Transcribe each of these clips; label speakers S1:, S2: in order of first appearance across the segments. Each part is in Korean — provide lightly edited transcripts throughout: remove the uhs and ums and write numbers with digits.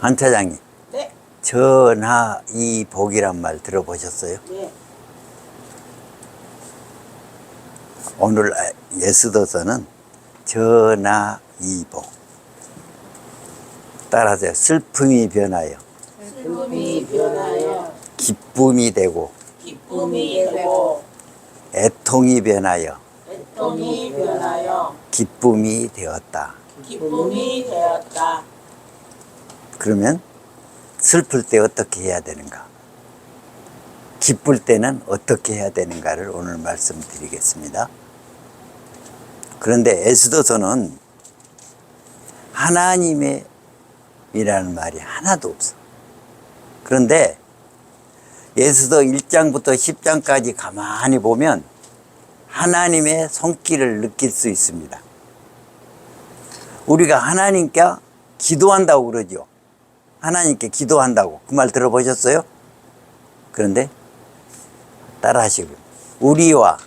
S1: 안 차장님,
S2: 네.
S1: 전하이복이란 말 들어보셨어요?
S2: 네.
S1: 오늘 예수도서는 전하이복. 따라하세요. 슬픔이 변하여
S2: 슬픔이 변하여
S1: 기쁨이 되고,
S2: 기쁨이 되고,
S1: 애통이 변하여
S2: 애통이 변하여
S1: 기쁨이 되었다.
S2: 기쁨이 되었다.
S1: 그러면 슬플 때 어떻게 해야 되는가? 기쁠 때는 어떻게 해야 되는가를 오늘 말씀드리겠습니다. 그런데 에스더서는 하나님의 이라는 말이 하나도 없어. 그런데 에스더 1장부터 10장까지 가만히 보면 하나님의 손길을 느낄 수 있습니다. 우리가 하나님께 기도한다고 그러죠. 하나님께 기도한다고. 그 말 들어보셨어요? 그런데 따라하시고, 우리와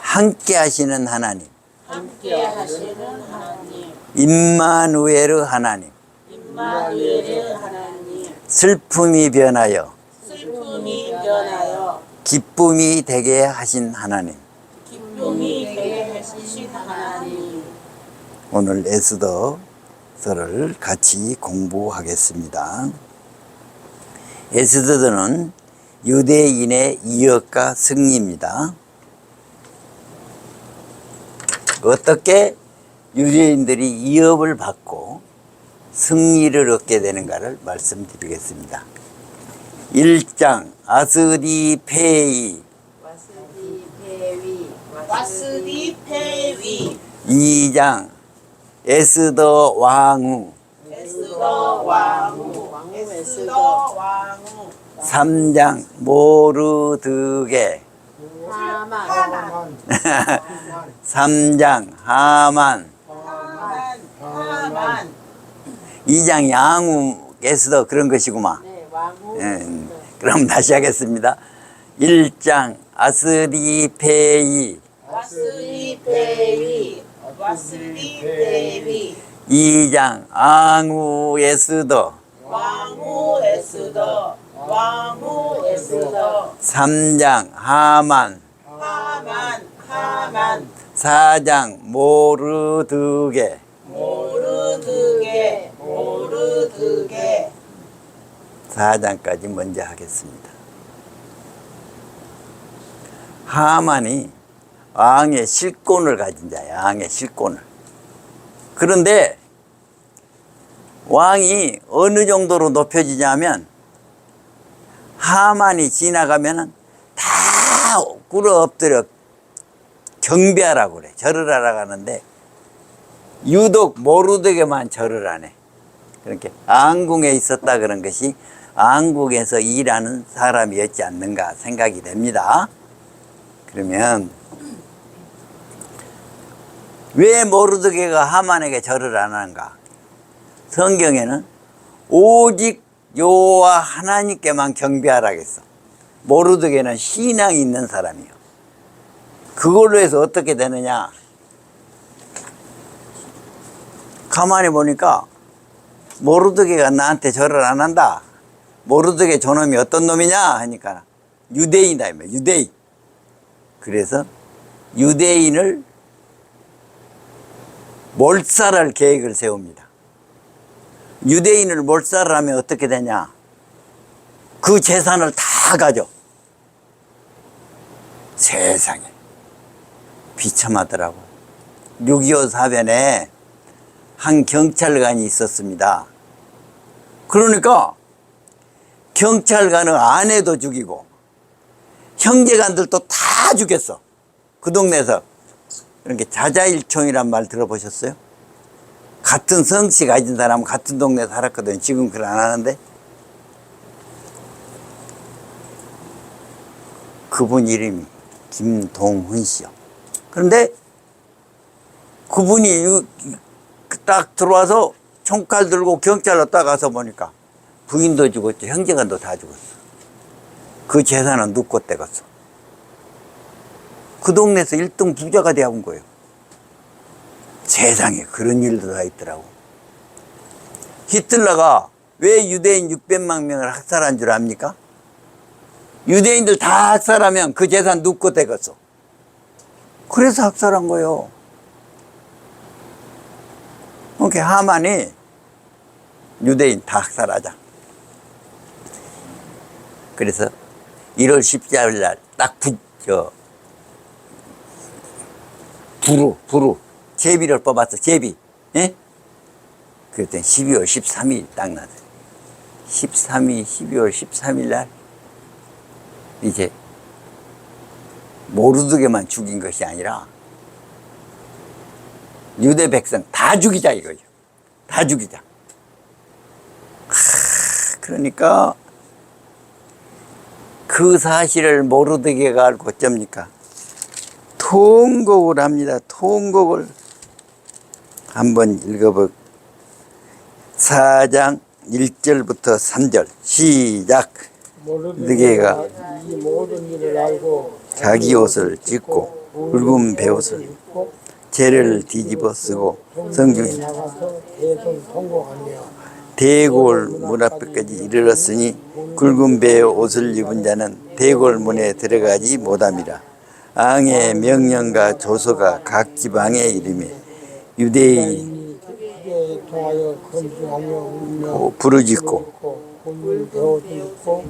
S1: 함께 하시는 하나님,
S2: 함께 하시는 하나님,
S1: 임마누엘 하나님,
S2: 임마누엘 하나님,
S1: 슬픔이 변하여
S2: 슬픔이 변하여
S1: 기쁨이 되게 하신 하나님.
S2: 기쁨이 되게 하신 하나님.
S1: 오늘 에스더서를 같이 공부하겠습니다. 에스더서는 유대인의 이역과 승리입니다. 어떻게 유대인들이 이업을 받고 승리를 얻게 되는가를 말씀드리겠습니다. 1장 아스디페이,
S2: 와스디 페위,
S1: 2장 에스더 왕후,
S2: 에스더 왕후, 에스더 왕후,
S1: 3장 모르드게,
S2: 하만,
S1: 3장 하만,
S2: 하만,
S1: 2장 양후 에스더 그런 것이구만.
S2: 네, 왕후,
S1: 그럼 다시 하겠습니다. 1장 아스디페이,
S2: 와스디 페위, 와스디 페위,
S1: 2장 앙후 에스더,
S2: 왕후 에스더, 왕후 에스더,
S1: 3장 하만,
S2: 하만,
S1: 4장 모르드게,
S2: 모르드게,
S1: 4장까지 먼저 하겠습니다. 하만이 왕의 실권을 가진 자야. 왕의 실권을. 그런데 왕이 어느 정도로 높여지냐면 하만이 지나가면 다 꿇어 엎드려 경배하라고 그래. 절을 하라고 하는데 유독 모르드게만 절을 안 해. 그렇게 앙궁에 있었다 그런 것이 앙궁에서 일하는 사람이었지 않는가 생각이 됩니다. 그러면 왜 모르드게가 하만에게 절을 안 하는가? 성경에는 오직 여호와 하나님께만 경배하라고 했어. 모르드게는 신앙이 있는 사람이요. 그걸로 해서 어떻게 되느냐? 가만히 보니까 모르드게가 나한테 절을 안 한다. 모르드게 저놈이 어떤 놈이냐 하니까 유대인이다. 유대인. 그래서 유대인을 몰살할 계획을 세웁니다. 유대인을 몰살을 하면 어떻게 되냐? 그 재산을 다 가져. 세상에 비참하더라고. 6.25 사변에 한 경찰관이 있었습니다. 그러니까 경찰관의 아내도 죽이고 형제간들도 다 죽였어. 그 동네에서. 이렇게 자자일총이란 말 들어보셨어요? 같은 성씨 가진 사람은 같은 동네에 살았거든. 지금 그걸 안 하는데. 그분 이름이 김동훈 씨요. 그런데 그분이 딱 들어와서 총칼 들고 경찰로 딱 가서 보니까 부인도 죽었죠. 형제간도 다 죽었어. 그 재산은 누구 떼갔어. 그 동네에서 1등 부자가 되어온 거예요. 세상에 그런 일도 다 있더라고. 히틀러가 왜 유대인 600만 명을 학살한 줄 압니까? 유대인들 다 학살하면 그 재산 누구 되겠어? 그래서 학살한 거예요. 그러니까 하만이 유대인 다 학살하자. 그래서 1월 14일 날 딱 부루 제비를 뽑았어. 제비. 예? 그랬더니 12월 13일 딱 나서 12월 13일 날 이제 모르드게만 죽인 것이 아니라 유대 백성 다 죽이자 이거죠. 다 죽이자. 그러니까 그 사실을 모르드게가 알고 어쩝니까? 통곡을 합니다. 통곡을 한번 읽어볼. 4장 1절부터 3절 시작. 모르드게가
S3: 이 모든 일을 알고
S1: 자기 옷을 찢고 붉은 베옷을 입고 재를 뒤집어 쓰고 성중에
S3: 나가서 대성 통곡하며
S1: 대골 문 앞에까지 이르렀으니 굵은 베옷을 입은 자는 대골 문에 들어가지 못함이라. 앙의 명령과 조서가 각 지방에 이르매 유대인이
S3: 크게 통하여 건조하며 울며
S1: 부르짖고
S3: 굵은 베옷을 입고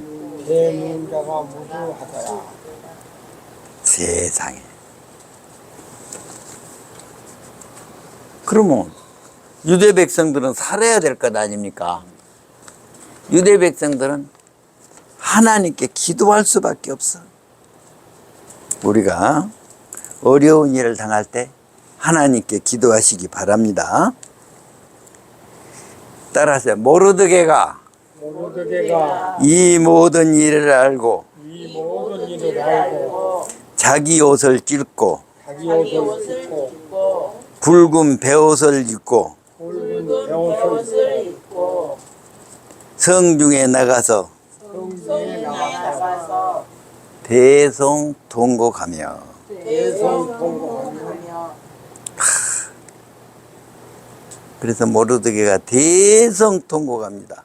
S3: 대문 자가 무수하더라.
S1: 세상에. 그러면 유대 백성들은 살아야 될 것 아닙니까? 유대 백성들은 하나님께 기도할 수밖에 없어. 우리가 어려운 일을 당할 때 하나님께 기도하시기 바랍니다. 따라서 모르드게가 이 모든 일을 알고
S3: 이 모든 일을 알고
S1: 자기 옷을 찢고
S3: 자기 옷을 입고
S1: 굵은 베옷을 입고
S3: 굵은 베옷을 입고
S1: 성중에 나가서
S3: 성중에 나가서
S1: 대성통곡하며
S3: 대성 통곡하며
S1: 그래서 모르드게가 대성통곡합니다.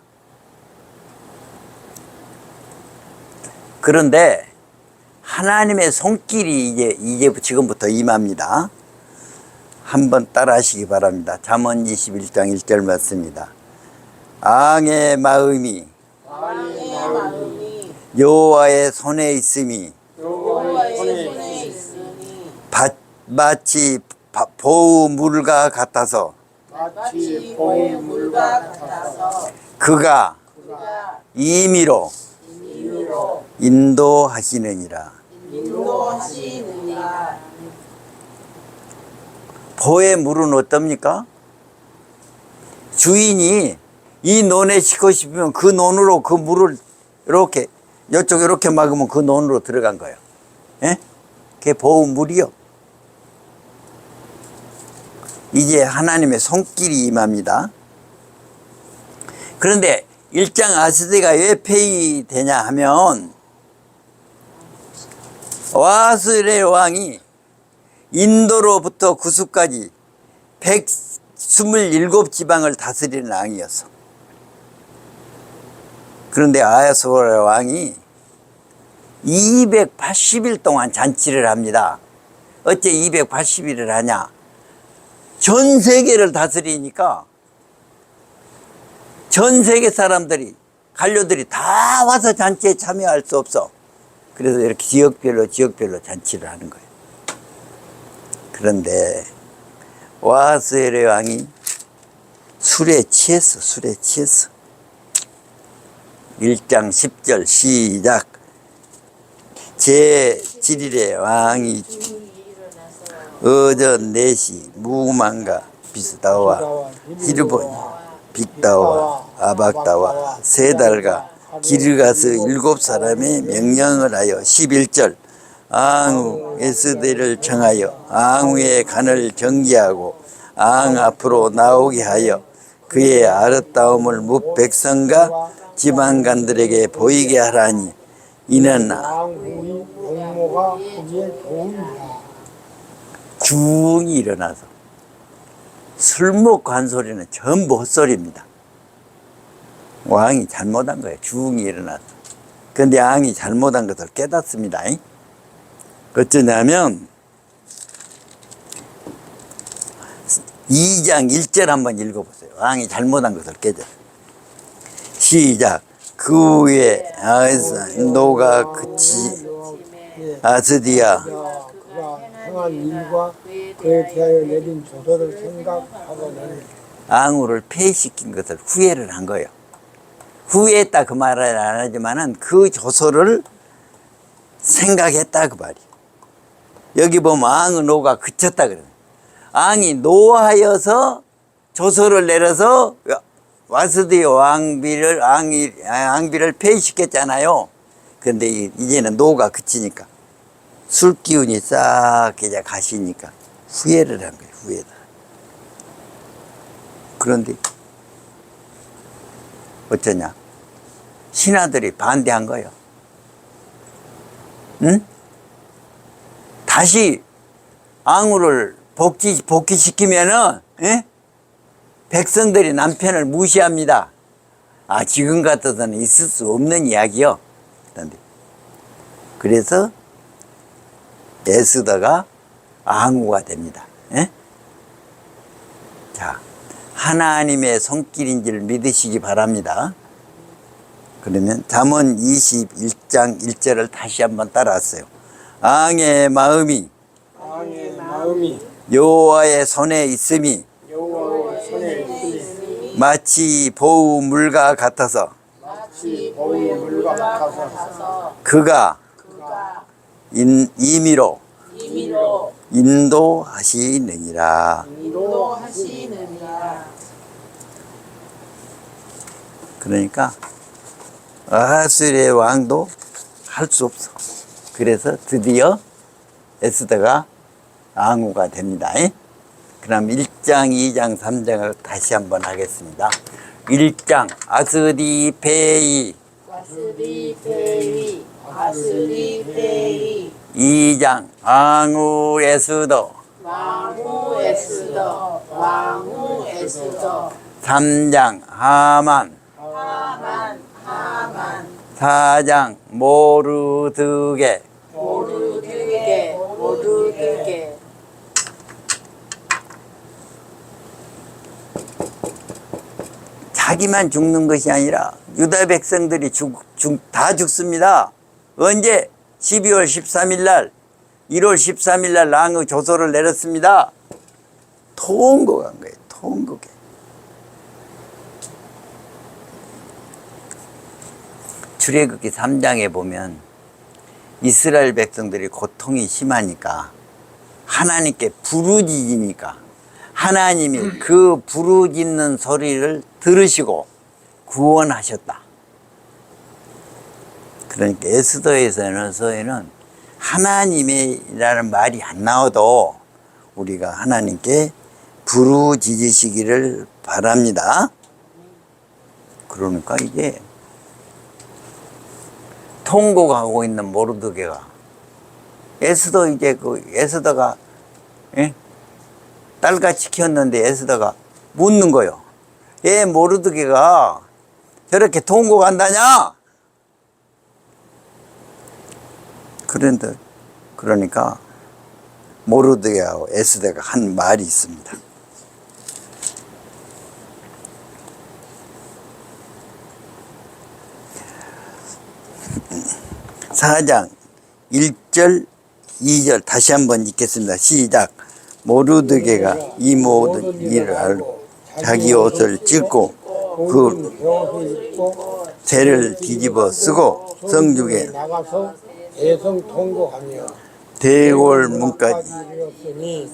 S1: 그런데 하나님의 손길이 이제 지금부터 임합니다. 한번 따라 하시기 바랍니다. 잠언 21장 1절 맞습니다. 앙의 마음이 여호와의 손에 있음이 마치 보우물과 같아서
S3: 마치 보물과 같아서
S1: 그가 임의로 인도하시느니라. 보의 물은 어떻습니까? 주인이 이 논에 싣고 싶으면 그 논으로 그 물을 이렇게 이쪽 이렇게 막으면 그 논으로 들어간 거예요. 예? 그게 보물이요. 이제 하나님의 손길이 임합니다. 그런데 일장 아스디가 왜 폐위되냐 하면 와스레 왕이 인도로부터 구수까지 127지방을 다스리는 왕이었어. 그런데 아하수에로 왕이 280일 동안 잔치를 합니다. 어째 280일을 하냐? 전 세계를 다스리니까 전 세계 사람들이 관료들이 다 와서 잔치에 참여할 수 없어. 그래서 이렇게 지역별로 잔치를 하는 거예요. 그런데 와스엘의 왕이 술에 취했어. 1장 10절 시작. 제7일에 왕이 어전 4시 무만과 비스다와 히르보니 빅다와 아박다와 세 달과 기르가스 7사람의 명령을 하여 11절 앙후 에스대를 청하여 앙후의 간을 정지하고 앙 앞으로 나오게 하여 그의 아름다움을 뭇 백성과 지방간들에게 보이게 하라니 이는
S3: 왕후의 용모가 보기에 좋으니라.
S1: 중이 일어나서 술 먹고 한 소리는 전부 헛소리입니다. 왕이 잘못한 거예요. 중이 일어나서. 근데 왕이 잘못한 것을 깨닫습니다. 어쩌냐면 2장 1절 한번 읽어보세요. 왕이 잘못한 것을 깨져. 시작. 그 후에 노가 그치 아스디아
S3: 그가 행한 일과 그에 대하여 내린 조서를 생각하거늘
S1: 앙우를 폐위시킨 것을 후회를 한 거예요. 후회했다 그 말을 안 하지만은 그 조서를 생각했다 그 말이에요. 여기 보면 앙의 노가 그쳤다 그래요. 앙이 노하여서 조서를 내려서 와스디 왕비를 폐위시켰잖아요. 그런데 이제는 노가 그치니까 술 기운이 싹 이제 가시니까 후회를 한 거예요. 후회다. 그런데 어쩌냐? 신하들이 반대한 거예요. 응? 다시 앙우를 복귀시키면은, 예? 백성들이 남편을 무시합니다. 아, 지금 같아서는 있을 수 없는 이야기요. 그래서 에스더가 앙우가 됩니다. 예? 자, 하나님의 손길인 줄 믿으시기 바랍니다. 그러면 잠언 21장 1절을 다시 한번 따라왔어요. 앙의 마음이 여호와의 손에 있음이 마치 보우물과 같아서 그가 임의로 인도하시느니라. 그러니까 아하스의 왕도 할 수 없어. 그래서 드디어 에스더가 앙우가 됩니다. 그럼 1장, 2장, 3장을 다시 한번 하겠습니다. 1장 아스디페이 2장 앙우 에스더
S2: 왕후 에스더
S1: 3장 하만 4장 모르드게 자기만 죽는 것이 아니라 유다 백성들이 다 죽습니다. 언제? 12월 13일 날 1월 13일 날 랑의 조서를 내렸습니다. 통곡 한 거예요. 통곡에. 출애굽기 3장에 보면 이스라엘 백성들이 고통이 심하니까 하나님께 부르짖으니까 하나님이 그 부르짖는 소리를 들으시고 구원하셨다. 그러니까 에스더에서는 하나님이라는 말이 안 나와도 우리가 하나님께 부르짖으시기를 바랍니다. 그러니까 이게 통곡하고 있는 모르드게가 에스더가 딸같이 키웠는데 에스더가 묻는 거예요. 예, 모르드게가 저렇게 통곡한다냐? 그러니까 모르드게하고 에스더가 한 말이 있습니다. 사장 1절 2절 다시 한번 읽겠습니다. 시작. 모르드게가 이 모든 일을 알고 자기 옷을 찢고 그 재를 뒤집어 쓰고 성중에
S3: 나가서 대성 통곡하며
S1: 대궐 문까지
S3: 이르렀으니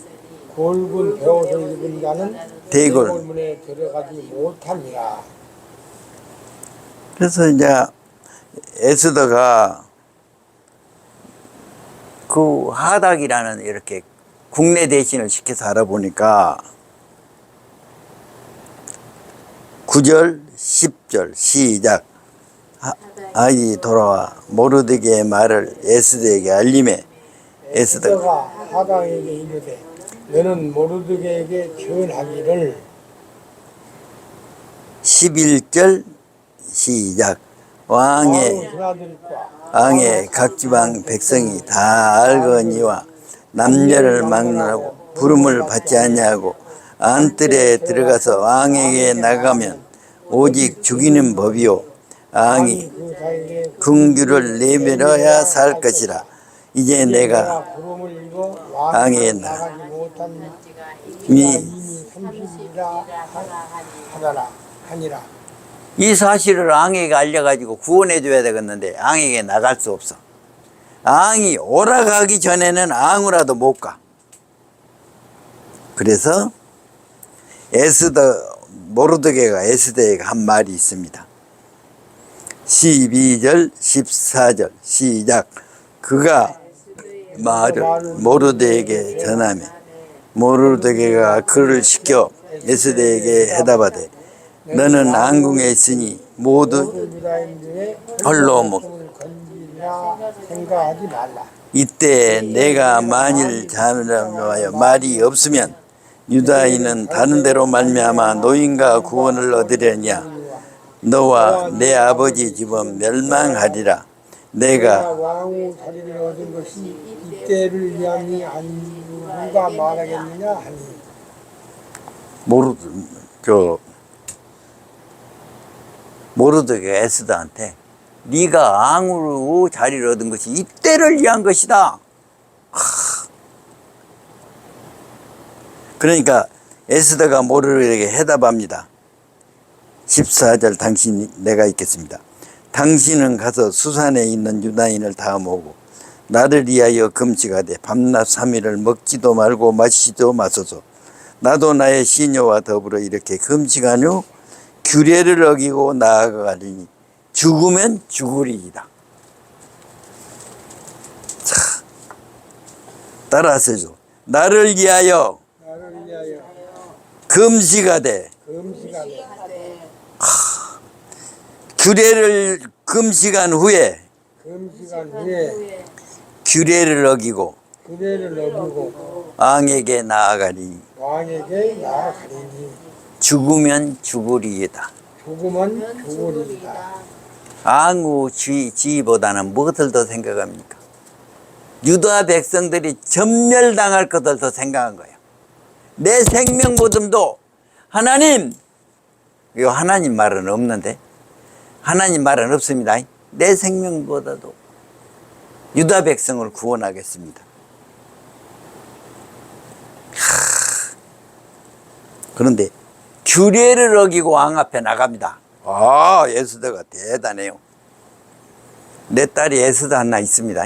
S3: 굵은 베옷을 입은 자는
S1: 대궐
S3: 문에 들어가지 못합니다.
S1: 그래서 이제 에스더가 그 하닥이라는 이렇게 국내 대신을 시켜서 알아보니까 9절 10절 시작. 아이 돌아와 모르드게의 말을 에스더에게 알림해.
S3: 에스더가 하당에게 이르되 너는 모르드게에게 전하기를
S1: 11절 시작. 왕의 각 지방 백성이 다 알거니와 남녀를 막론하고 부름을 받지 아니하고 안뜰에 들어가서 왕에게 나가면 오직 죽이는 법이요 왕이 긍휼을 내밀어야 살 것이라. 이제 내가 왕에게 나가 이미
S3: 하니라.
S1: 이 사실을 앙에게 알려가지고 구원해 줘야 되겠는데 앙에게 나갈 수 없어. 앙이 오라가기 전에는 앙으라도 못 가. 그래서 모르드게가 에스더에게 한 말이 있습니다. 12절 14절 시작. 그가 말을 모르드게에게 전하며 모르드게가 그를 시켜 에스더에게 해답하되 너는 앙궁에 있으니 모두 홀로 먹.
S3: 생각하지 말라.
S1: 이때 내가 만일 자하여 말이 없으면 유다인은 다른 데로 말미암아 노인과 구원을 얻으려냐. 너와 내 아버지 집은 멸망하리라. 내가
S3: 왕후 자리를 얻은 것이 이때를 위함이 아니누가 말하겠느냐 하니.
S1: 모르드게 에스더한테 네가 앙으로 자리를 얻은 것이 이때를 위한 것이다. 그러니까 에스더가 모르드게에게 해답합니다. 14절 내가 읽겠습니다. 당신은 가서 수산에 있는 유다인을 다 모으고 나를 위하여 금식하되 밤낮 3일을 먹지도 말고 마시지도 마소서. 나도 나의 시녀와 더불어 이렇게 금식한 후 규례를 어기고 나아가리니 죽으면 죽으리이다. 자, 따라하세요. 나를 위하여 금식하되 규례를 금식한 후에 규례를 어기고 왕에게 나아가리니 죽으면 죽으리이다. 앙후 지위보다는 무엇을 더 생각합니까? 유다 백성들이 전멸당할 것을 더 생각한 거예요. 내 생명보듬도 하나님, 이거 하나님 말은 없는데, 하나님 말은 없습니다. 내 생명보다도 유다 백성을 구원하겠습니다. 그런데 규례를 어기고 왕 앞에 나갑니다. 아, 에스더가 대단해요. 내 딸이 에스더 하나 있습니다.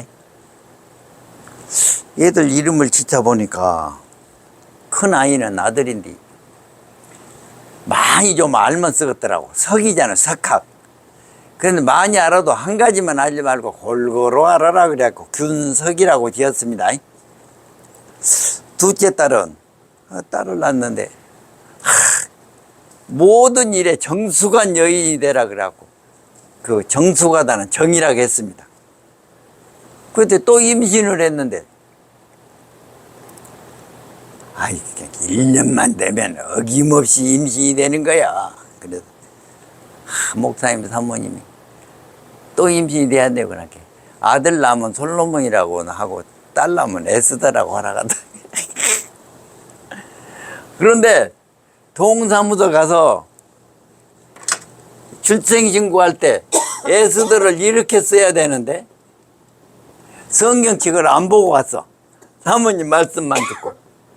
S1: 얘들 이름을 지켜보니까 큰 아이는 아들인데 많이 좀 알면 쓰겠더라고. 석이잖아, 석학. 그런데 많이 알아도 한 가지만 알지 말고 골고루 알아라 그래갖고 균석이라고 지었습니다. 둘째 딸은 딸을 낳았는데 모든 일에 정숙한 여인이 되라 그래갖고 그 정숙하다는 정이라고 했습니다. 그때 또 임신을 했는데 아이, 1년만 되면 어김없이 임신이 되는 거야. 그래서 목사님 사모님이 또 임신이 돼야 되고 그렇게 아들 낳으면 솔로몬이라고 하고 딸 낳으면 에스더라고 하라 하더니 그런데 동사무소 가서 출생신고할 때 에스더를 이렇게 써야 되는데 성경책을 안 보고 왔어. 사모님 말씀만 듣고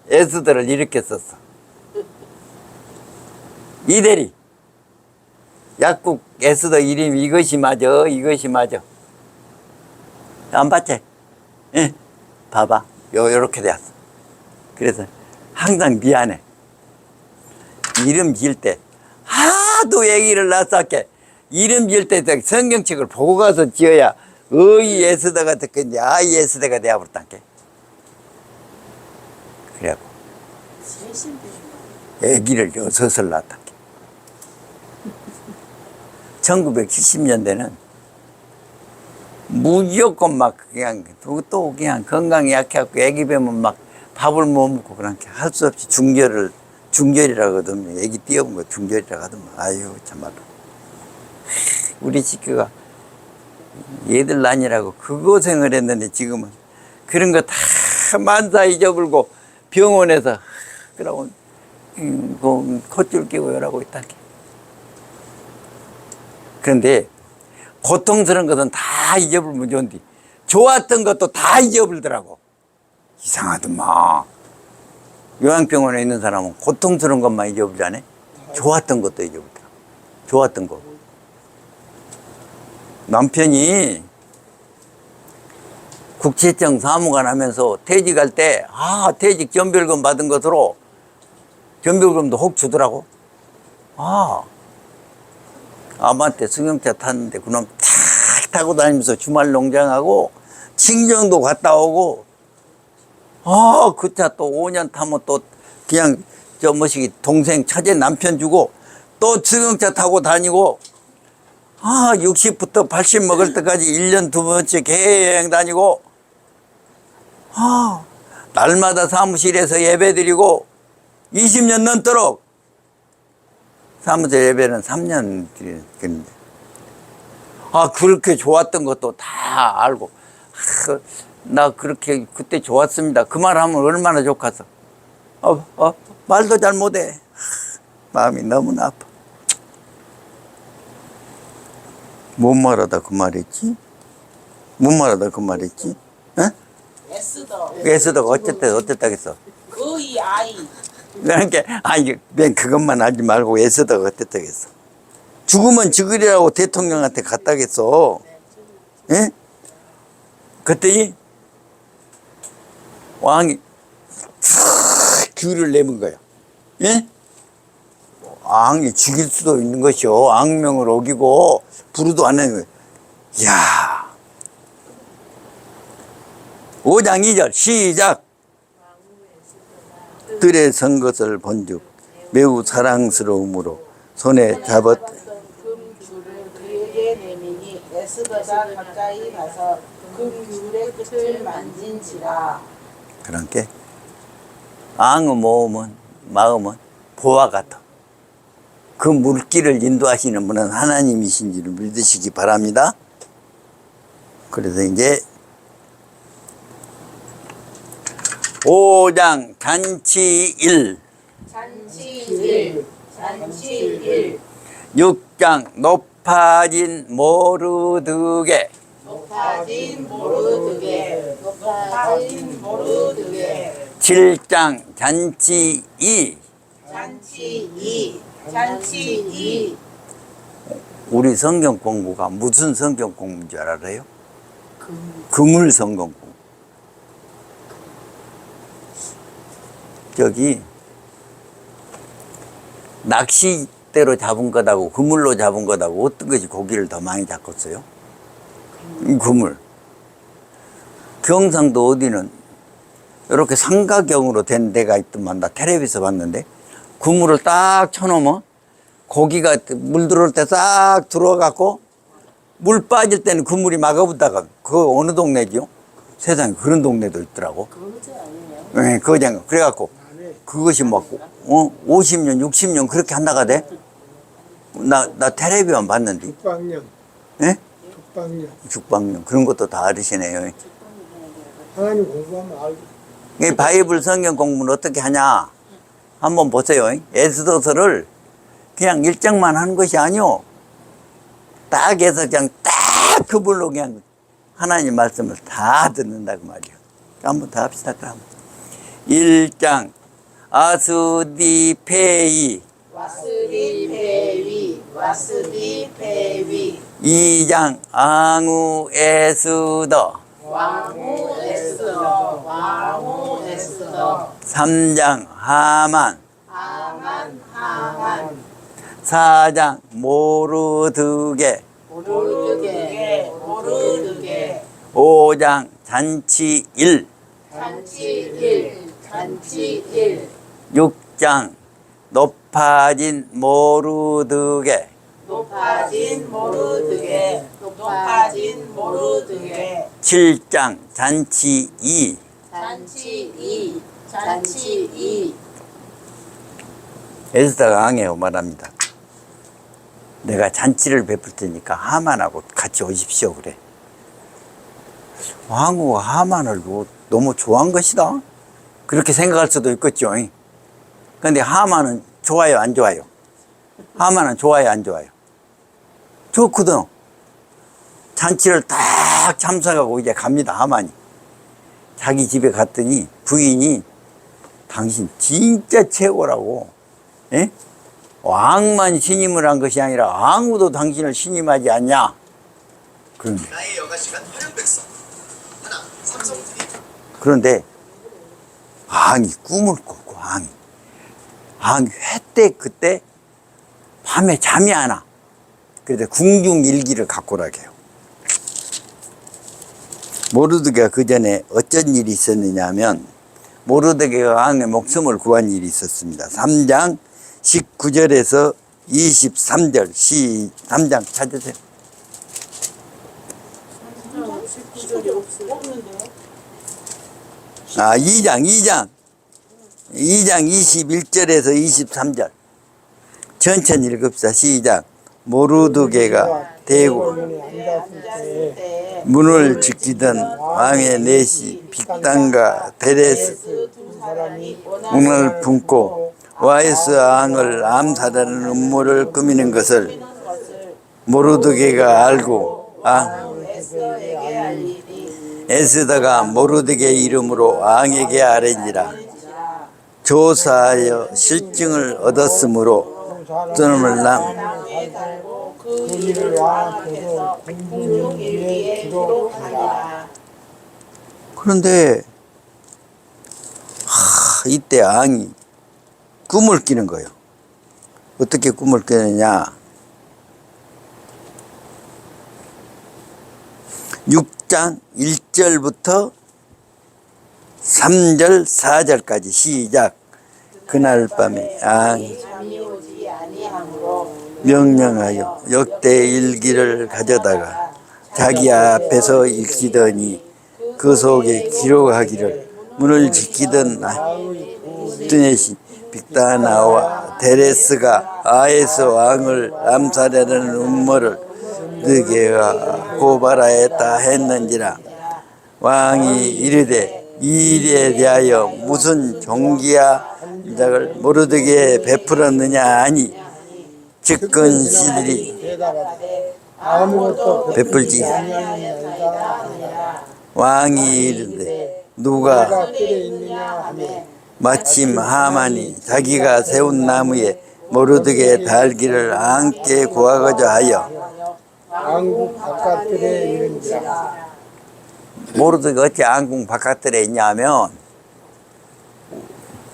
S1: 에스더를 이렇게 썼어. 이대리 약국 에스더 이름 이것이 맞아, 이것이 맞아. 안 봤지? 예, 봐봐. 요렇게 되었어. 그래서 항상 미안해. 이름 지을 때 하도 애기를 낳았게 이름 지을 때 성경책을 보고 가서 지어야 어이 에스더가 됐겠지, 아이 에스더가 되어버렸단게. 그래갖고 애기를 6을 낳았단게. 1970년대는 무조건 막 그냥 또 그냥 건강이 약해갖고 애기 뵈면 막 밥을 못 먹고 그렇게 할 수 없이 중절이라고 하더만 애기 띄어본 거 중절이라고 하더만. 아유 참말로 우리 식구가 얘들 난이라고 그 고생을 했는데 지금은 그런 거 다 만사 잊어버리고 병원에서 그러고 그 콧줄 끼고 이러고 있다는 게. 그런데 고통스러운 것은 다 잊어버리면 좋은데 좋았던 것도 다 잊어버리더라고. 이상하더만. 요양병원에 있는 사람은 고통스러운 것만 잊어버리잖아. 좋았던 것도 잊어버리더라고. 좋았던 거. 남편이 국세청 사무관 하면서 퇴직할 때, 퇴직 전별금 받은 것으로 전별금도 혹 주더라고. 아마한테 승용차 탔는데 그놈 탁 타고 다니면서 주말 농장하고 친정도 갔다 오고, 그 차 또 5년 타면 또 그냥 동생 처제 남편 주고 또 승용차 타고 다니고, 60부터 80 먹을 때까지 1년 2번씩 해외여행 다니고, 날마다 사무실에서 예배 드리고 20년 넘도록 사무실 예배는 3년 드리는데, 그렇게 좋았던 것도 다 알고, 나 그렇게 그때 좋았습니다. 그 말 하면 얼마나 좋겠어. 말도 잘 못해. 마음이 너무나 아파. 뭔 말하다 그 말했지? 뭔 말하다 그 말했지? 애쓰다가 어쨌다겠어.
S2: 그의 아이.
S1: 그러니까 맨 그것만 하지 말고 애쓰다가 어쨌다겠어. 죽으면 죽으리라고 대통령한테 갔다겠어. 예? 그랬더니 왕이 귤을 내민 거야. 예? 왕이 죽일 수도 있는 것이요. 악명을 어기고 부르도 안 내는 거야. 이야. 5장 2절 시작. 들에 선 것을 본즉 매우 사랑스러움으로 손에 잡았.
S2: 금줄을 그에게 내미니 에스더가 가까이 가서 금줄의 끝을 만진지라.
S1: 그러니까 앙의 마음은 보와 같아. 그 물길을 인도하시는 분은 하나님이신지를 믿으시기 바랍니다. 그래서 이제 5장 잔치 1,
S2: 잔치 1
S1: 6장 높아진 모르드게,
S2: 높아진 모르드게
S1: 7장 잔치 2.
S2: 잔치 2
S1: 우리 성경 공부가 무슨 성경 공부인 줄 알아요? 그물 성경 공부. 저기 낚싯대로 잡은 것하고 그물로 잡은 것하고 어떤 것이 고기를 더 많이 잡겠어요? 그물. 경상도 어디는 이렇게 삼각형으로 된 데가 있더만, 나 텔레비에서 봤는데 그물을 딱 쳐놓으면 고기가 물 들어올 때 싹 들어와갖고 물 빠질 때는 그물이 막아붙다가, 그거 어느 동네지요? 세상에 그런 동네도 있더라고. 네, 그거잖아. 그래갖고 그것이 막 50년 60년 그렇게 한다가 돼. 나 텔레비만 봤는데.
S3: 죽방령.
S1: 예? 죽방령 그런 것도 다 알으시네요.
S3: 하나님 공부하면 알고.
S1: 이 바이블 성경 공부는 어떻게 하냐? 한번 보세요. 에스더서를 그냥 일장만 하는 것이 아니오. 딱 해서 그냥 딱 그걸로 그냥 하나님 말씀을 다 듣는다고 말이야. 한번 더 합시다. 그럼 1장 아스디페이,
S2: 와스디페위
S1: 2장 앙우에스더,
S2: 왕후 에스더
S1: 3장 하만,
S2: 하만
S1: 4장 모르드게,
S2: 모르드게
S1: 5장 잔치 1,
S2: 잔치 1
S1: 6장 높아진 모르드게,
S2: 높아진 모르드게
S1: 7장 잔치 2.
S2: 잔치 2
S1: 에스더가 앙에요 말합니다. 내가 잔치를 베풀 테니까 하만하고 같이 오십시오 그래. 왕후가 하만을 너무 좋아한 것이다 그렇게 생각할 수도 있겠죠. 근데 하만은 좋아요 안 좋아요? 하만은 좋아요 안 좋아요? 좋거든. 잔치를 딱 참석하고 이제 갑니다. 하만이 자기 집에 갔더니 부인이 당신 진짜 최고라고, 예? 왕만 신임을 한 것이 아니라 아무도 당신을 신임하지 않냐. 그런데
S4: 나의 여가시간 활용백성 하나 삼성 TV
S1: 그런데 왕이 꿈을 꿨고 왕이 회때 그때 밤에 잠이 안 와. 그래서 궁중일기를 갖고 오라고 해요. 모르드게가 그 전에 어쩐 일이 있었느냐 하면 모르드게가 왕의 목숨을 구한 일이 있었습니다. 3장 19절에서 23절 3장 찾으세요. 2장 21절에서 23절 천천히 읽읍시다. 시작. 모르드게가 대고
S3: 앉았을 때
S1: 문을 지키던 왕의 넷이 빅단과 데레스
S3: 두 사람이
S1: 문을 품고 와이스 왕을 암살하는 음모를 꾸미는 것을 모르드게가 알고
S2: 에스더에게 알리니
S1: 에스더가 모르드게 이름으로 왕에게 아뢰니라. 조사하여 실증을 얻었으므로 저놈을
S2: 땅에 달고 그 일을 왕 앞에서 궁중일기에 기록하니라.
S1: 그런데 이때 왕이 꿈을 끼는 거예요. 어떻게 꿈을 꾸느냐. 6장 1절부터 3절 4절까지 시작. 그날 밤에 왕이
S2: 잠이 오지 아니하므로
S1: 명령하여 역대 일기를 가져다가 자기 앞에서 읽히더니 그 속에 기록하기를 문을 지키던 드넷이 빅다나와 데레스가 아에스 왕을 암살하려는 음모를 느게가 고발하였다 했는지라. 왕이 이르되 이 일에 대하여 무슨 종기야 작을 모르드게 베풀었느냐 하니 측근시들이
S3: 대답하되 아무것도
S1: 베풀지 왕이 이르되 누가
S3: 내가 뜰에 있느냐 하며
S1: 마침 하만이 자기가 세운 나무에 모르드게 달기를 함께 구하고자 하여
S3: 왕국 바깥들에 이른지라.
S1: 모르드게 어찌 왕궁 바깥들에 있냐면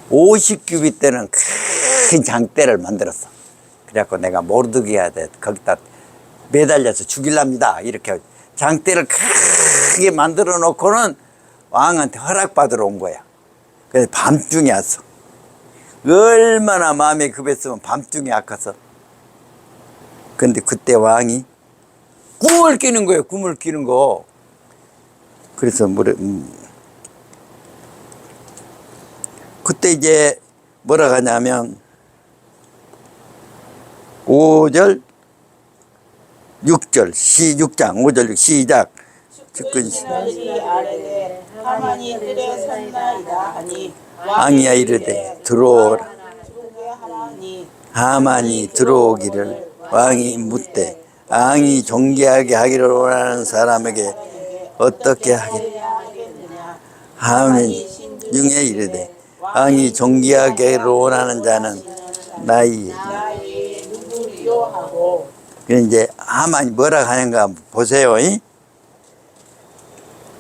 S1: 50규빗 되는 큰 장대를 만들었어. 그래갖고 내가 모르드게한테 거기다 매달려서 죽일랍니다. 이렇게 장대를 크게 만들어 놓고는 왕한테 허락받으러 온 거야. 그래서 밤중에 왔어. 얼마나 마음이 급했으면 밤중에 왔겠어. 근데 그때 왕이 꿈을 끼는 거예요. 꿈을 끼는 거. 그래서 그때 이제 뭐라 하냐면 5절 6절 6장 5절 6 시작. 측근시
S2: 측근시들이 아뢰되 하만이 뜰에 섰나이다 하니
S1: 왕이야 이르되 들어오라.
S2: 들어오게 하라니
S1: 하만이 들어오기를 왕이 묻되 왕이 존귀하게 하기를 원하는 사람에게 어떻게 하겠느냐. 하만이 중에 이르되 왕이 존귀하게 하기를 원하는 자는 나의
S2: 누구리요 하고
S1: 그래 이제 하만이 뭐라 하는가 보세요.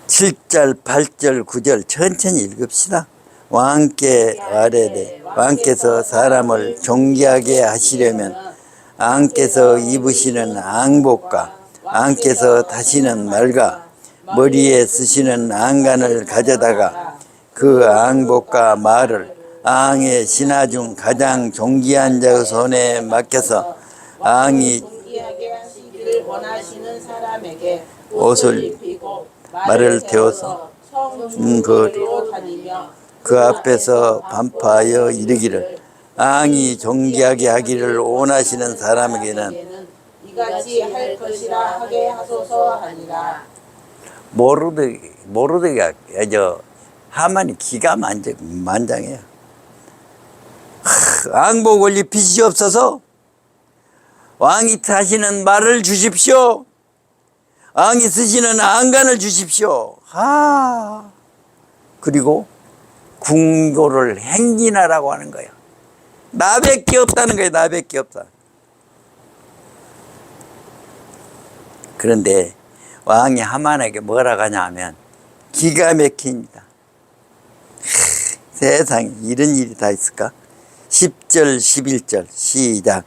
S1: 7절 8절 9절 천천히 읽읍시다. 왕께 아뢰되 왕께서 사람을 존귀하게 하시려면 왕께서 입으시는 앙복과 왕께서 타시는 말과 머리에 쓰시는 안간을 가져다가 그 앙복과 말을 왕의 신하 중 가장 존귀한 자의 손에 맡겨서 왕이
S2: 존귀하게 하시기를 원하시는 사람에게
S1: 옷을
S2: 입히고
S1: 말을 태워서
S2: 성중으로 다니며
S1: 그 앞에서 반파하여 이르기를 왕이 존귀하게 하기를 원하시는 사람에게는
S2: 이같이 할 것이라 하게 하소서 하니라.
S1: 모르드가 하만이 기가 만장해요. 왕복 올리 빚이 없어서 왕이 하시는 말을 주십시오. 왕이 쓰시는 안간을 주십시오. 그리고 궁고를 행진하라고 하는 거예요. 나밖에 없다는 거예요. 나밖에 없다. 그런데 왕이 하만에게 뭐라고 하냐 하면 기가 막힙니다. 세상에 이런 일이 다 있을까? 10절 11절 시작.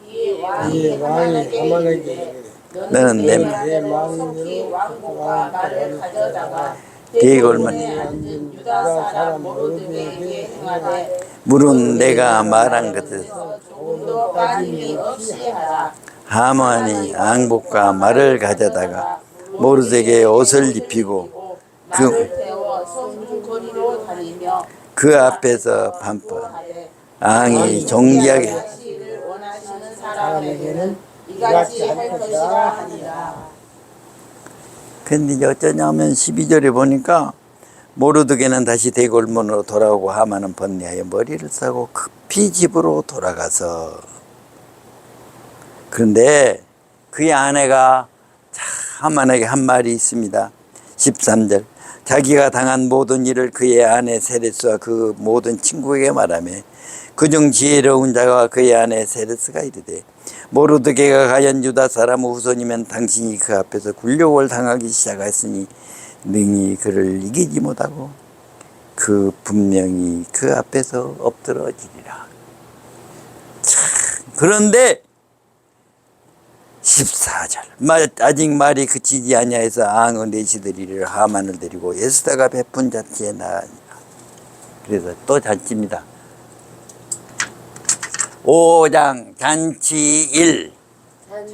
S2: 이
S3: 이 왕이 하만에게
S1: 너는 내
S2: 속히 왕국과 말을 가져다가
S1: 대궐만
S2: 대궐문에 앉은 유다 사람 모르드게에게 행하되
S1: 물은 내가 말한 것을
S2: 조금도 빠짐이 없이 하라.
S1: 하만이 왕복과 말을 가져다가 모르드게의 옷을 입히고
S2: 말을 태워 성중거리로 다니며
S1: 그 앞에서 반포하되 왕이 존귀하게
S2: 하시기를 원하시는 사람에게는 이같이 할 것이라 하니라.
S1: 근데 이제 어쩌냐면 12절에 보니까 모르드게는 다시 대궐문으로 돌아오고 하만은 번뇌하여 머리를 싸고 급히 집으로 돌아가서 그런데 그의 아내가 하만에게 한 말이 있습니다. 13절 자기가 당한 모든 일을 그의 아내 세레스와 그 모든 친구에게 말하며 그중 지혜로운 자가 그의 아내 세레스가 이르되 모르드게가 과연 유다 사람 후손이면 당신이 그 앞에서 굴욕을 당하기 시작했으니 능히 그를 이기지 못하고 그 분명히 그 앞에서 엎드러지리라. 그런데 14절 아직 말이 그치지 아니하여서 앙의 내시들이를 하만을 데리고 에스더가 베푼 잔치에 나가니라. 그래서 또 잔치입니다. 5장 잔치 1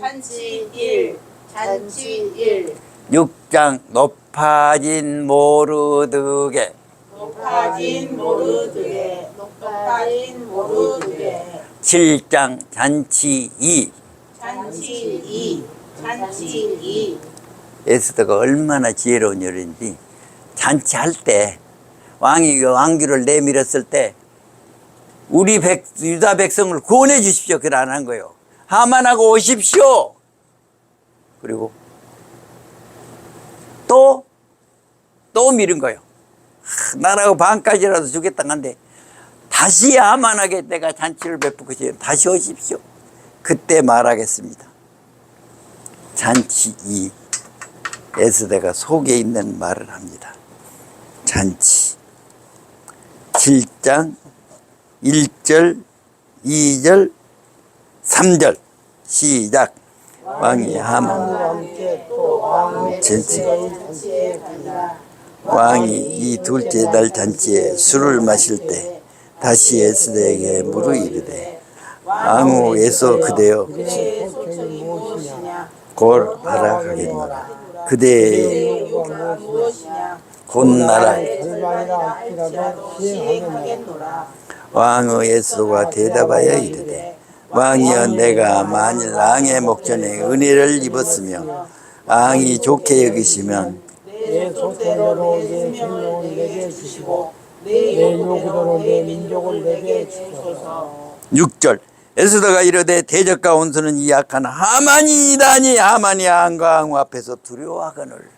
S2: 잔치 1 잔치 1
S1: 6장 높아진 모르드게
S2: 높아진 모르드게 높아진 모르드게
S1: 7장 잔치 2
S2: 잔치 2 잔치 2
S1: 에스더가 얼마나 지혜로운 여인인지 잔치할 때 왕이 왕규를 내밀었을 때 우리 유다 백성을 구원해 주십시오. 그걸 안 한 거예요. 하만하고 오십시오. 그리고 또 미룬 거예요. 나라고 반까지라도 주겠다 한데 다시 하만하게 내가 잔치를 베풀 것이에요. 다시 오십시오. 그때 말하겠습니다. 잔치 2 에스더가 속에 있는 말을 합니다. 잔치 7장 1절 2절 3절 시작. 왕이 하만과
S3: 함께 또 왕의
S1: 잔치에 왕이 이 둘째 날 잔치에 술을 마실 때 다시 에스더에게 물어 이르되 왕후에서 그대여
S2: 그대의 소청이 무엇이냐
S1: 골 알아가겠노라. 그대의
S2: 요구가 무엇이냐
S1: 곧 나라
S3: 절반이라 할지라도 시행하겠노라.
S2: 시행하겠노라.
S1: 왕의 에스더가 대답하여 이르되 왕이여 내가 만일 왕의 목전에 은혜를 입었으며 왕이 좋게 여기시면
S2: 내 소대로 내 생명을 내게 주시고 내
S3: 내
S2: 요구대로
S3: 요구대로
S2: 내 민족을 내게 주소서.
S1: 6절 에스더가 이르되 대적과 원수는 이 악한 하만이다니. 하만이 왕과 왕후 앞에서 두려워하거늘.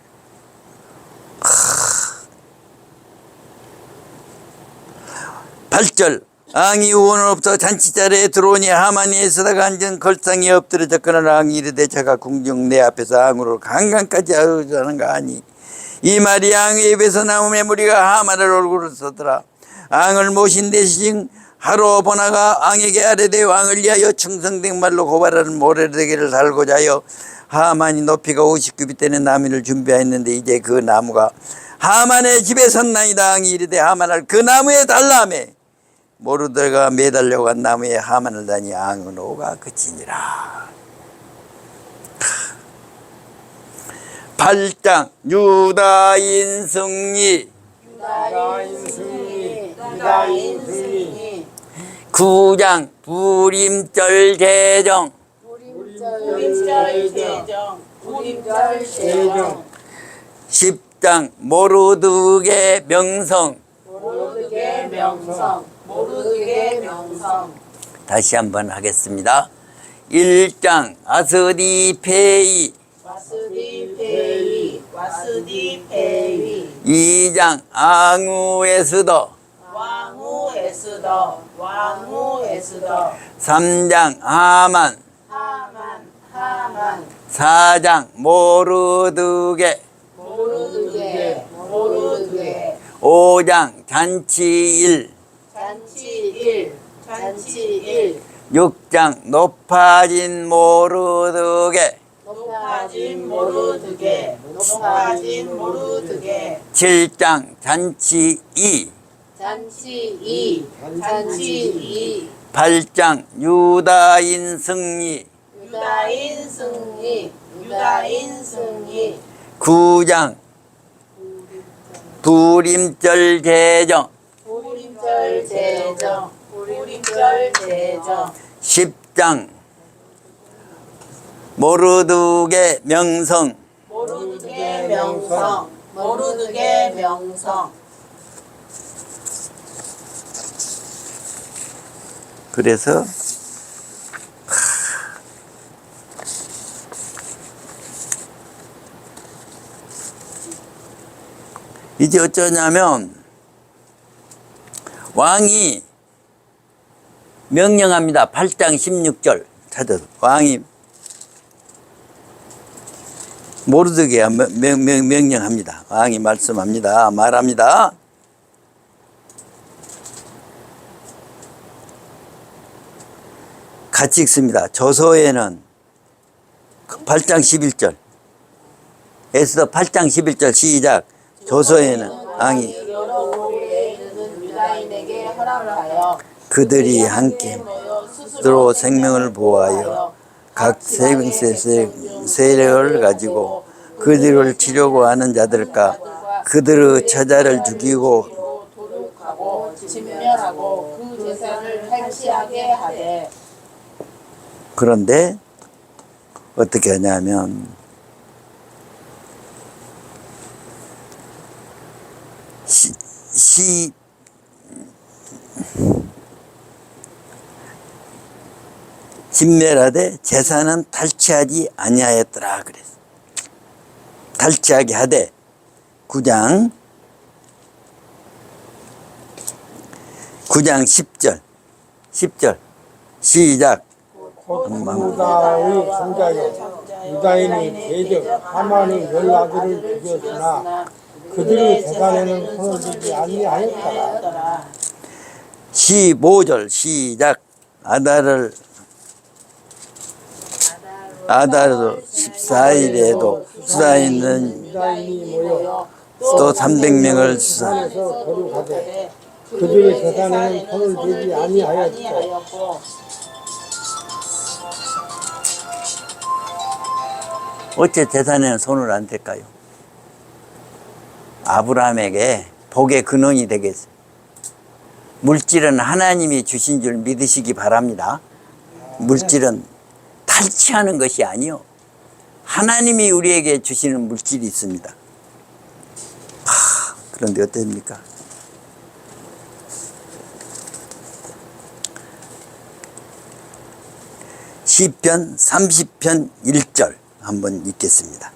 S1: 8절 왕이 우원으로부터 잔치자리에 들어오니 하만이 에스더가 앉은 걸상에 엎드려졌거늘. 왕이 이르되 저가 궁중 내 앞에서 왕으로 강간까지 하려는가 하니 이 말이 왕의 입에서 나오매 무리가 하만을 얼굴을 써더라. 왕을 모신 대신 하루 보나가 왕에게 아뢰되 왕을 위하여 충성된 말로 고발하는 모르드게를 살고자 하여 하만이 높이가 50규빗 되는 나무를 준비하였는데 이제 그 나무가 하만의 집에 섰나이다. 왕이 이르되 하만을 그 나무에 달라매 모르드게가 매달려고 한 나무에 하만을 다니 왕은 오가 그치니라. 8장 유다인 승리.
S3: 유다인 승리
S1: 9장 부림절 제정.
S2: 우리 구림절 제정 구림절 제정
S1: 10장 모르드게 명성.
S2: 모르드게 명성 모르드게 명성
S1: 다시 한번 하겠습니다. 1장 아스디페이.
S2: 와스디페이 와스디페이
S1: 2장 앙우에스더.
S2: 왕후에스더 왕후에스더
S1: 3장 하만.
S2: 하만
S1: 4장 모르드게.
S2: 모르드게 모르드게
S1: 5장 잔치일.
S2: 잔치일
S1: 6장 높아진 모르드게.
S2: 높아진 모르드게 높아진 모르드게
S1: 7장 잔치이.
S2: 잔치이
S1: 8장 유다인 승리.
S2: 유다인 승리
S1: 9장 두림절 제정.
S2: 보림절 제정
S1: 10장 모르드게 명성.
S2: 모르드게 명성 모르드게 명성
S1: 그래서 이제 어쩌냐면 왕이 명령합니다. 8장 16절 찾아서 왕이 모르드게 명령합니다. 왕이 말씀합니다. 말합니다. 같이 읽습니다. 저서에는 8장 11절 에스더 8장 11절 시작. 저서에는 왕이
S2: 여러 오래에 이르는 유다인에게 허락하여
S1: 그들이 함께 스스로 생명을 보호하여 각 세력을 가지고 그들을 치려고 하는 자들과 그들의 처자를 죽이고
S2: 도륙하고 진멸하고 그 재산을 탈취하게 하되
S1: 그런데 어떻게 하냐면 진멸하되 재산은 탈취하지 아니하였더라 그랬어. 탈취하게 하되 9장 10절 시작.
S3: 곧 유다의 장자여 유다인이 대적 하만의 열 아들을 죽였으나 그들의 재산에는 손을 대지 아니하였더라.
S1: 15절 시작. 아다르 14일에도 수다 있는
S3: 유다인이 모여
S1: 또 300명을 수사.
S3: 산에서 거룩하되 그들의 재산에는 손을 대지 아니하였고
S1: 어째 재산에는 손을 안 댈까요? 아브라함에게 복의 근원이 되겠어요. 물질은 하나님이 주신 줄 믿으시기 바랍니다. 물질은 탈취하는 것이 아니요. 하나님이 우리에게 주시는 물질이 있습니다. 그런데 어떻습니까? 시편 30편 1절 한번 읽겠습니다.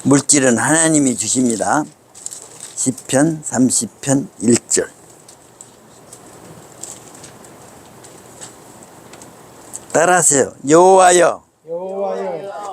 S1: 물질은 하나님이 주십니다. 시편 30편 1절 따라하세요. 여호와여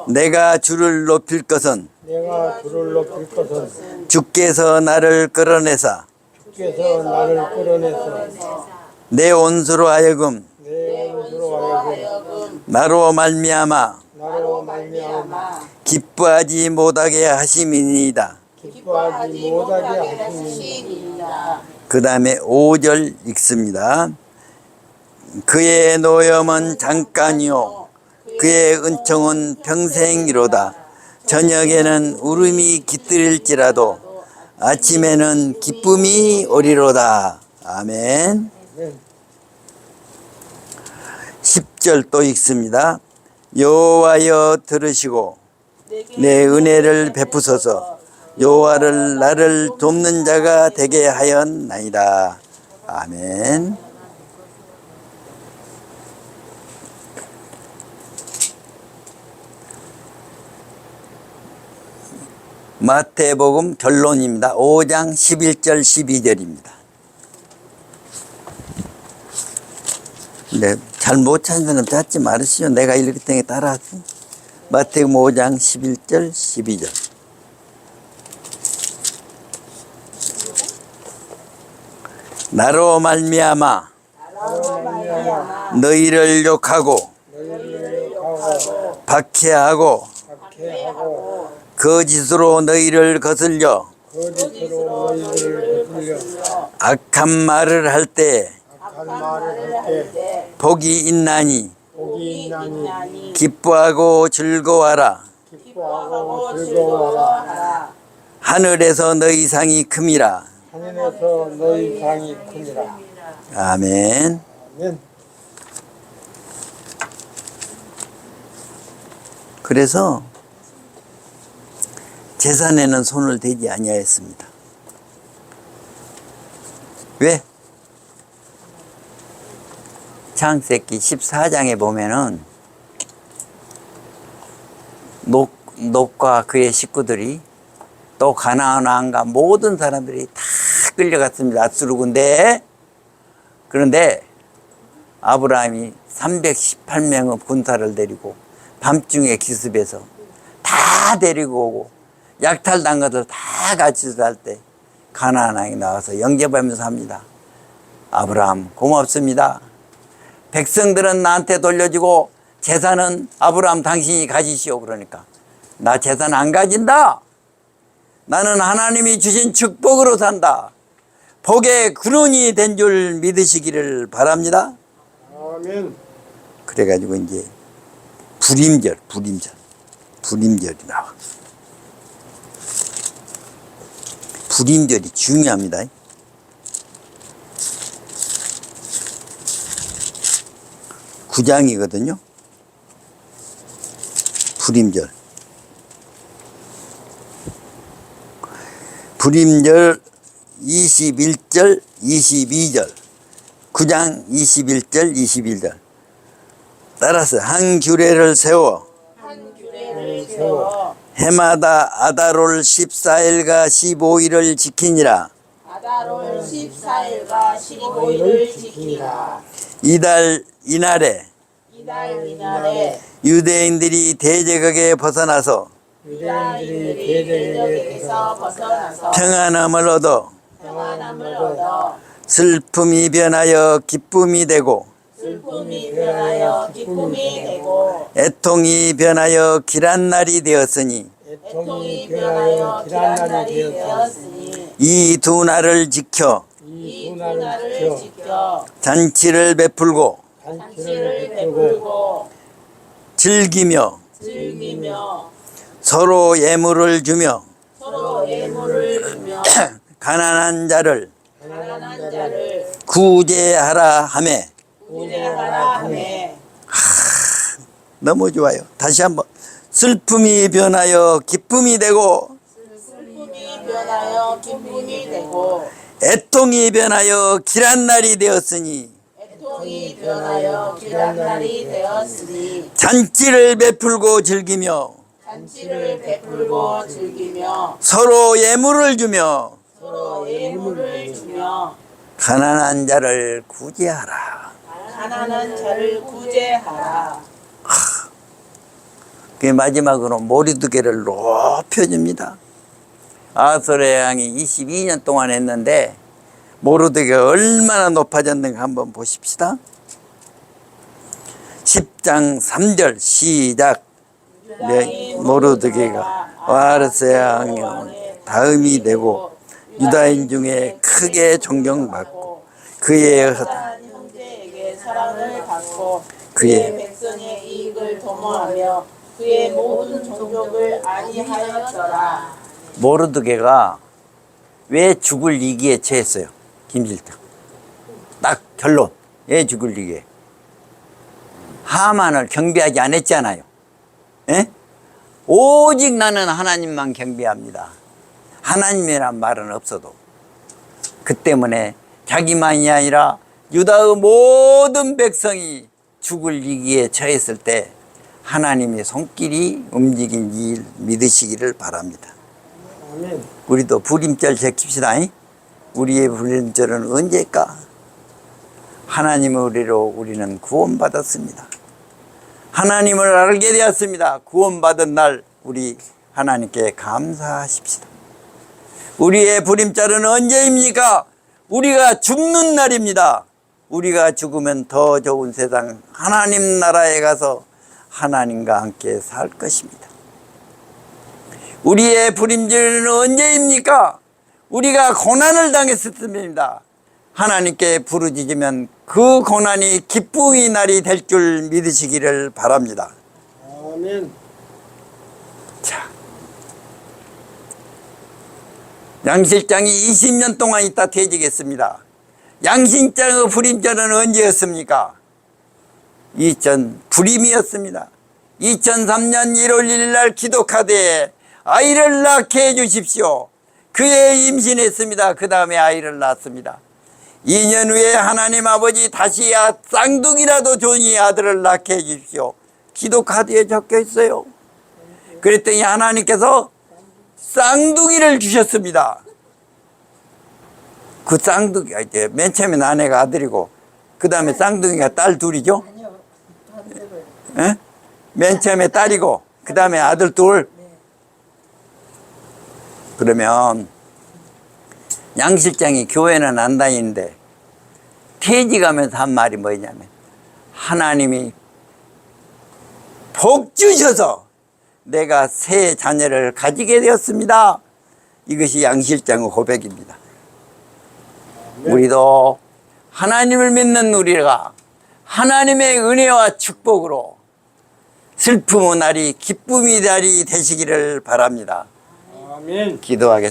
S1: 내가 주를 높일 것은
S3: 내가 주를 높일 것은
S1: 주께서 나를 끌어내사
S3: 주께서 나를 끌어내서
S1: 내 온수로 하여금
S3: 내 온수로 하여금
S1: 나로 말미암아
S3: 나로 말미암아
S1: 기뻐하지 못하게 하심이니이다.
S3: 기뻐하지 못하게 하시니이다.
S1: 그 다음에 5절 읽습니다. 그의 노염은 잠깐이요 그의 은총은 평생이로다. 저녁에는 울음이 깃들일지라도 아침에는 기쁨이 오리로다. 아멘. 10절 또 읽습니다. 여호와여 들으시고 내 은혜를 베푸소서. 여호와를 나를 돕는 자가 되게 하였나이다. 아멘. 마태복음 결론입니다. 5장 11절 12절입니다. 네, 잘 못 찾는 사람 찾지 말으시오. 내가 읽을 테니 따라하세요. 마태복음 5장 11절 12절. 나로 말미암아 너희를 욕하고 박해하고 거짓으로 너희를 거슬려 악한 말을 할 때 복이 있나니 기뻐하고 즐거워하라. 하늘에서 너희 상이 큼이라.
S3: 하늘에서 너희 상이 큽니다.
S1: 아멘.
S3: 아멘.
S1: 그래서 재산에는 손을 대지 아니하였습니다. 왜? 창세기 14장에 보면은 롯과 그의 식구들이 또 가나안 왕과 모든 사람들이 다 끌려갔습니다. 앗수르군데. 그런데 아브라함이 318명의 군사를 데리고 밤중에 기습해서 다 데리고 오고 약탈당 것을 다 같이 살 때 가나안 왕이 나와서 영접하면서 합니다. 아브라함 고맙습니다. 백성들은 나한테 돌려주고 재산은 아브라함 당신이 가지시오. 그러니까 나 재산 안 가진다. 나는 하나님이 주신 축복으로 산다. 복의 근원이 된 줄 믿으시기를 바랍니다.
S3: 아멘.
S1: 그래가지고 이제 불임절이 나와. 불임절이 중요합니다. 구장이거든요. 불임절. 불임절 21절, 22절. 9장 21절, 21절. 따라서 한 규례를 세워 해마다 아다롤 14일과 15일을 지키니라.
S2: 아다롤 14일과 15일을 지키라.
S1: 이날에 유대인들이 대제국에 벗어나서
S2: 대적에게서 벗어나서
S1: 평안함을 얻어 슬픔이 변하여 기쁨이 되고
S2: 슬픔이 변하여 기쁨이 되고
S1: 애통이 변하여 길한 날이 되었으니
S2: 애통이 변하여 길한 날이 되었으니
S1: 이 두 날을 지켜
S2: 이 두 날을 지켜
S1: 잔치를 베풀고
S2: 잔치를 베풀고
S1: 즐기며 서로 예물을 주며
S2: 서로 예물을 주며
S1: 가난한 자를
S2: 가난한 자를
S1: 구제하라 하매.
S2: 구제하라 하매.
S1: 너무 좋아요. 다시 한번. 슬픔이 변하여 기쁨이 되고
S2: 슬픔이 변하여 기쁨이 되고
S1: 애통이 변하여 길한 날이 되었으니
S2: 애통이 변하여 길한 날이 되었으니
S1: 잔치를 베풀고 즐기며
S2: 잔치를 베풀고 즐기며
S1: 서로 예물을 주며
S2: 서로 예물을 주며
S1: 가난한 자를 구제하라.
S2: 가난한 자를 구제하라.
S1: 그 마지막으로 모리두개를 높여줍니다. 아소레 왕이 22년 동안 했는데 모르드게가 얼마나 높아졌는가 한번 보십시다. 10장 3절 시작. 모르드게가 와르세 왕의 다음이 되고 유다인 중에 크게 존경받고 그의
S2: 형제에게 사랑을 받고
S1: 그의
S2: 그의 백성의 이익을 도모하며 그의 모든 종족을 안위하였더라.
S1: 모르드게가 왜 죽을 위기에 처했어요? 김실등. 딱 결론. 왜 죽을 위기에? 하만을 경배하지 않았잖아요. 예? 오직 나는 하나님만 경배합니다. 하나님이란 말은 없어도. 그 때문에 자기만이 아니라 유다의 모든 백성이 죽을 위기에 처했을 때 하나님의 손길이 움직인 일 믿으시기를 바랍니다.
S3: 아멘.
S1: 우리도 불임절 지킵시다. 우리의 불임절은 언제일까? 하나님의 우리로 우리는 구원받았습니다. 하나님을 알게 되었습니다. 구원받은 날 우리 하나님께 감사하십시다. 우리의 불임절은 언제입니까? 우리가 죽는 날입니다. 우리가 죽으면 더 좋은 세상 하나님 나라에 가서 하나님과 함께 살 것입니다. 우리의 불임절은 언제입니까? 우리가 고난을 당했을 때입니다. 하나님께 부르짖으면 그 고난이 기쁨의 날이 될 줄 믿으시기를 바랍니다.
S3: 아멘.
S1: 자, 양 실장이 20년 동안 있다 퇴직했습니다. 양 실장의 불임절은 언제였습니까? 불임이었습니다. 2003년 1월 1일 날 기독하되 아이를 낳게 해주십시오. 그에 임신했습니다. 그 다음에 아이를 낳았습니다. 2년 후에 하나님 아버지 다시 쌍둥이라도 좋으니 아들을 낳게 해주십시오. 기독카드에 적혀 있어요. 그랬더니 하나님께서 쌍둥이를 주셨습니다. 그 쌍둥이가 이제 맨 처음에 아내가 아들이고 그 다음에 쌍둥이가 딸 둘이죠. 에? 맨 처음에 딸이고 그 다음에 아들 둘. 그러면 양 실장이 교회는 안 다니는데 퇴직하면서 한 말이 뭐냐면 하나님이 복 주셔서 내가 새 자녀를 가지게 되었습니다. 이것이 양 실장의 고백입니다. 우리도 하나님을 믿는 우리가 하나님의 은혜와 축복으로 슬픔의 날이 기쁨의 날이 되시기를 바랍니다.
S3: 아멘.
S1: 기도하겠습니다.